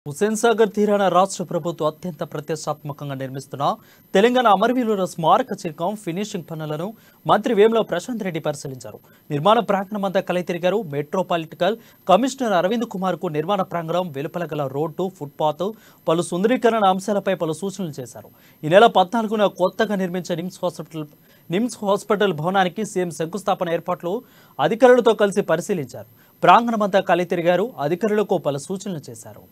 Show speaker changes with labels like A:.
A: హుస్సేన్ సాగర్ తీరాన రాష్ట్ర ప్రభుత్వం అత్యంత ప్రతిష్టాత్మకంగా నిర్మిస్తున్న తెలంగాణ అమరవీరుల స్మారక చిహ్నం ఫినిషింగ్ పనులను మంత్రి వేముల ప్రశాంత్ రెడ్డి పరిశీలించారు. నిర్మాణ ప్రాంగణమంతా కలితిరిగారు. మెట్రోపాలిటికల్ కమిషనర్ అరవింద్ కుమార్ కు నిర్మాణ ప్రాంగణం వెలుపల గల రోడ్డు, ఫుట్పాత్, పలు సుందరీకరణ అంశాలపై పలు సూచనలు చేశారు. ఈ నెల 14న కొత్తగా నిర్మించే నిమ్స్ హాస్పిటల్ భవనానికి సీఎం శంకుస్థాపన ఏర్పాట్లు అధికారులతో కలిసి పరిశీలించారు. ప్రాంగణమంతా కలితిరిగారు. అధికారులకు పలు సూచనలు చేశారు.